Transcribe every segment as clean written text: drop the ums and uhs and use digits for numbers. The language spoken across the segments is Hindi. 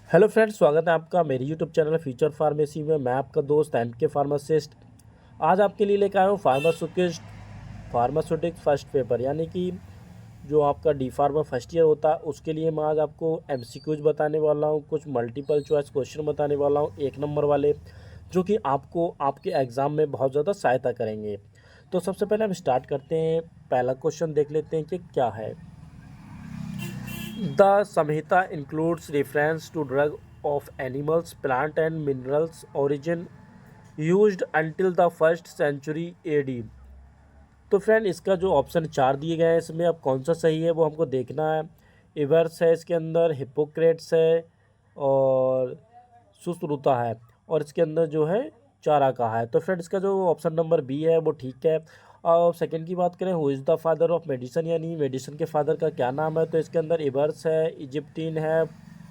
हेलो फ्रेंड्स, स्वागत है आपका मेरे यूट्यूब चैनल फ्यूचर फार्मेसी में। मैं आपका दोस्त एम के फार्मासिस्ट। आज आपके लिए लेकर आया हूँ फार्मास्यूटिक्स फर्स्ट पेपर, यानी कि जो आपका डी फार्मा फर्स्ट ईयर होता है उसके लिए मैं आज आपको एमसीक्यूज बताने वाला हूँ, कुछ मल्टीपल चॉइस क्वेश्चन बताने वाला हूँ 1 नंबर वाले, जो कि आपको आपके एग्ज़ाम में बहुत ज़्यादा सहायता करेंगे। तो सबसे पहले हम स्टार्ट करते हैं। पहला क्वेश्चन देख लेते हैं कि क्या है। The Samhita includes reference to drug of animals, plant and minerals origin used until the first century AD। तो फ्रेंड, इसका जो ऑप्शन 4 दिए गए हैं इसमें अब कौन सा सही है वो हमको देखना है। इवर्स है, इसके अंदर हिप्पोक्रेट्स है और सुश्रुता है, और इसके अंदर जो है चारा का है। तो फ्रेंड, इसका जो ऑप्शन नंबर बी है वो ठीक है। और सेकंड की बात करें, who is the father of medicine, यानी मेडिसिन के फादर का क्या नाम है, तो इसके अंदर इवर्स है, इजिप्टिन है,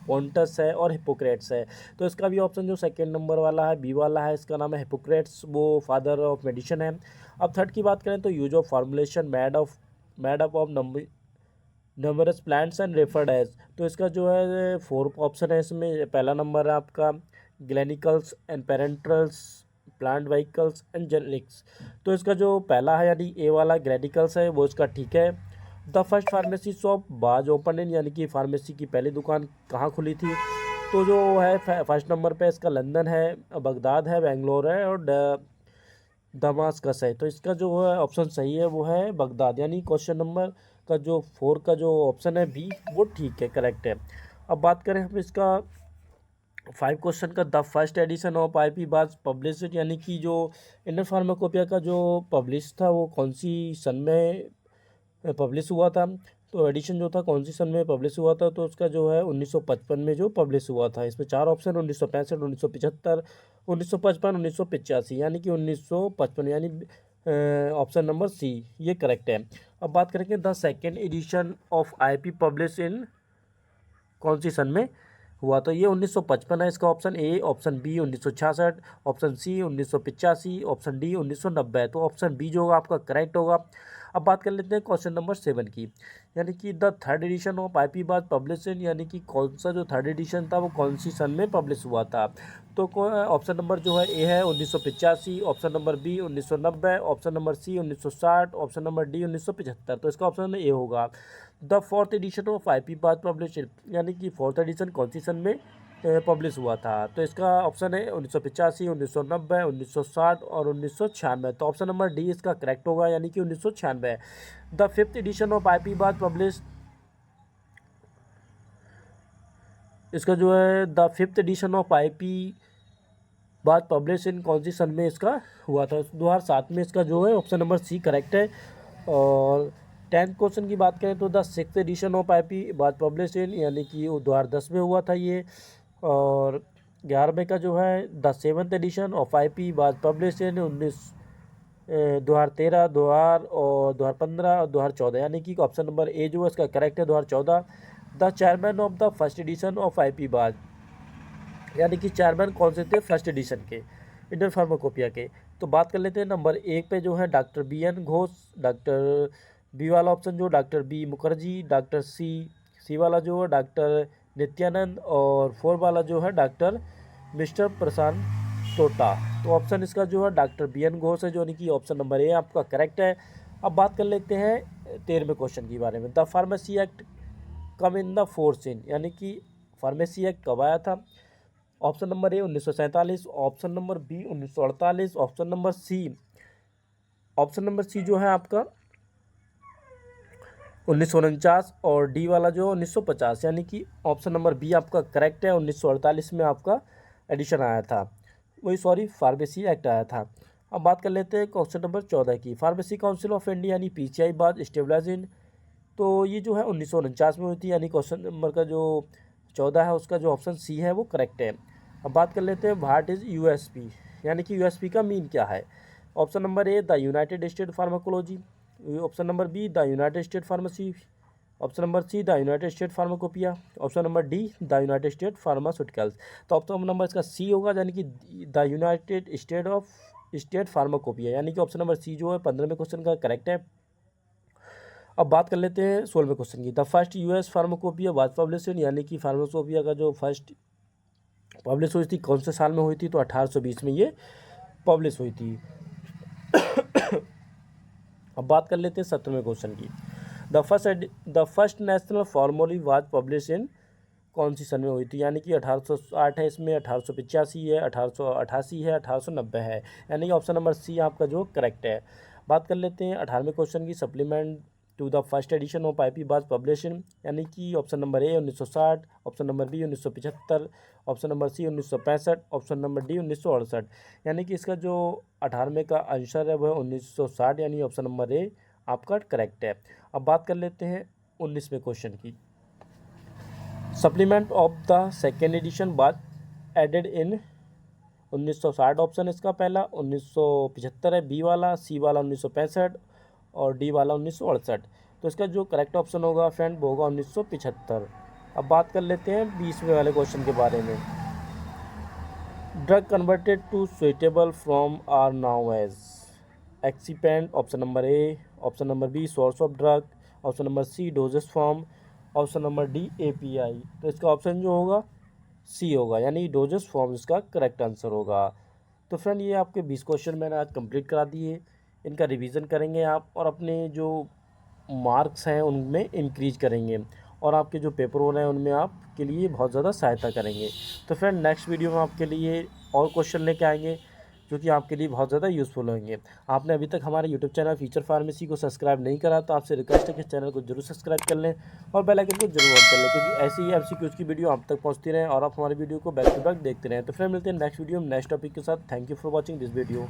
पोंटस है और हिपोक्रेट्स है। तो इसका भी ऑप्शन जो सेकंड नंबर वाला है, बी वाला है, इसका नाम है हिपोक्रेट्स, वो फादर ऑफ मेडिसिन है। अब थर्ड की बात करें तो use of formulation made up of numbers plants and referred as. तो इसका जो है फोर्थ ऑप्शन है, इसमें पहला नंबर है आपका galenicals and parenterals, plant vehicles and genetics. तो इसका जो पहला है यानी ए वाला ग्लेनिकल्स है वो इसका ठीक है। द फर्स्ट फार्मेसी शॉप बाज ओपन इन, यानी कि फार्मेसी की पहली दुकान कहाँ खुली थी, तो जो है फर्स्ट नंबर पे इसका लंदन है, बगदाद है, बेंगलोर है और दमास्कस है। तो इसका जो है ऑप्शन सही है वो है बगदाद, यानी क्वेश्चन नंबर का जो 4 का जो ऑप्शन है बी वो ठीक है, करेक्ट है। अब बात करें हम इसका 5 क्वेश्चन का। The first edition of IP बाज पब्लिश्ड, यानी कि जो इंडियन फार्माकोपिया का जो पब्लिश था वो कौन सी सन में पब्लिश हुआ था। तो एडिशन जो था कौन सी सन में पब्लिश हुआ था, तो उसका जो है 1955 में जो पब्लिश हुआ था। इसमें 4 ऑप्शन 1965, 1975, 1955, 1985, यानी कि 1955, यानी ऑप्शन नंबर सी ये करेक्ट है। अब बात करेंगे the second addition of IP publish in कौन सी सन में हुआ, तो ये 1955 है, इसका option A. Option B 1966, option C 1985, option D 1990। तो ऑप्शन बी जो होगा आपका करेक्ट होगा। अब बात कर लेते हैं क्वेश्चन नंबर 7 की, यानी कि the third edition of IP was publish in, यानी कि कौन सा जो थर्ड एडिशन था वो कौन सी सन में पब्लिश हुआ था। तो ऑप्शन नंबर जो है ए है 1985, option number B 1990, option number C 1960, option number D 1975। तो इसका ऑप्शन ए होगा। The fourth edition of IP was published, यानी कि फोर्थ एडिशन कौन सी सन में पब्लिश हुआ था, तो इसका ऑप्शन है 1985, 1990, 1960 और 1996। तो ऑप्शन नंबर डी इसका करेक्ट होगा, यानी कि 1996। The fifth edition of IP was publish, इसका जो है the fifth edition of IP was publish in कौन सी सन में इसका हुआ था, 2007 में। इसका जो है ऑप्शन नंबर सी करेक्ट है। और 10th क्वेश्चन की बात करें तो the six edition of IP was publish in, यानी कि वो 2010 में हुआ था ये। और 11वें का जो है the seventh addition of IP was publish in 2013, 2000 और 2015 और 2014, यानी कि ऑप्शन नंबर ए जो है इसका करेक्ट है, 2014। The chairman of the first edition of IP बाज, यानी कि चेयरमैन कौन से थे फर्स्ट एडिशन के इंडियन फार्माकोपिया के। तो बात कर लेते हैं नंबर 1 पे जो है doctor B N Ghosh, doctor B वाला ऑप्शन जो doctor B Mukherjee, doctor C वाला जो है डॉक्टर नित्यानंद, और 4 वाला जो है डॉक्टर मिस्टर प्रशांत टोटा। तो ऑप्शन इसका जो है डॉक्टर बी एन घोष है, जो यानी कि ऑप्शन नंबर ए आपका करेक्ट है। अब बात कर लेते हैं 13वें क्वेश्चन के बारे में। The pharmacy act come in the force in, यानी कि फार्मेसी एक्ट कब आया था। Option number A 1947, option number B 1948, option number C जो है आपका 1949 और डी वाला जो 1950, यानी कि ऑप्शन नंबर बी आपका करेक्ट है। 1948 में आपका एडिशन आया था, वही सॉरी फार्मेसी एक्ट आया था। अब बात कर लेते हैं क्वेश्चन नंबर 14 की। फार्मेसी काउंसिल ऑफ इंडिया यानी पीसीआई बाज स्टेबलाइज इन, तो ये जो है 1949 में हुई थी, यानी क्वेश्चन नंबर का जो 14 है उसका जो ऑप्शन सी है वो करेक्ट है। अब बात कर लेते हैं व्हाट इज़ यूएसपी, यानी कि यूएसपी का मीन क्या है। Option number A the United state pharmacology, option number be the United state pharmacy, option number see the United state pharmacopoeia, option number D the United state pharmaceuticals. तो ऑप्शन नंबर इसका सी होगा, यानी कि द यूनाइटेड स्टेट फार्माकोपिया, यानी कि ऑप्शन नंबर सी जो है 15वें क्वेश्चन का करेक्ट है। अब बात कर लेते हैं 16वें क्वेश्चन की। The first US pharmacopoeia was publish in, यानी कि फार्माकोपिया का जो फर्स्ट पब्लिश हुई थी कौन से साल में हुई थी, तो 1820 में ये पब्लिश हुई थी। अब बात कर लेते हैं 17वें क्वेश्चन की। The first national formulae was publish इन कौन सी सन में हुई थी, यानी कि 1860 है, इसमें 1885 है, 1888 है, 1890 है, यानी कि ऑप्शन नंबर सी आपका जो करेक्ट है। बात कर लेते हैं 18वें क्वेश्चन की। Supplement to the first edition of IP was publish in, यानी कि option number A 1960, option number B 1975, option number C 1965, option number D 1968, यानी कि इसका जो 18वें का आंसर है वह 1960, यानी ऑप्शन नंबर ए आपका करेक्ट है। अब बात कर लेते हैं 19वें क्वेश्चन की। Supplement of the second edition was added in 1960, option इसका पहला। 1975 है बी वाला, सी वाला 1965 और डी वाला 1968। तो इसका जो करेक्ट ऑप्शन होगा फ्रेंड वो होगा 1975। अब बात कर लेते हैं 20वें वाले क्वेश्चन के बारे में। Drug converted to suitable from are now as excipient, option number A, option number B source of drug, option number C doses form, option number D API. तो इसका ऑप्शन जो होगा सी होगा, यानी डोजेस फॉर्म इसका करेक्ट आंसर होगा। तो फ्रेंड ये आपके 20 क्वेश्चन मैंने आज कंप्लीट करा दिए। इनका रिवीजन करेंगे आप और अपने जो मार्क्स हैं उनमें इंक्रीज करेंगे और आपके जो पेपर हो रहे हैं उनमें आपके लिए बहुत ज़्यादा सहायता करेंगे। तो फ्रेंड नेक्स्ट वीडियो में आपके लिए और क्वेश्चन लेके आएंगे जो कि आपके लिए बहुत ज़्यादा यूज़फुल होंगे। आपने अभी तक हमारे यूट्यूब चैनल फ्यूचर फार्मेसी को सब्सक्राइब नहीं करा तो आपसे रिक्वेस्ट है कि चैनल को जरूर सब्सक्राइब कर लें और बेल आइकन को जरूर ऑन कर लें, क्योंकि ऐसी ही एमसीक्यूज की वीडियो आप तक पहुंचती रहें और आप हमारी वीडियो को बैक टू बैक देखते रहें। तो फ्रेंड मिलते हैं नेक्स्ट वीडियो में नेक्स्ट टॉपिक के साथ। Thank you for watching this video.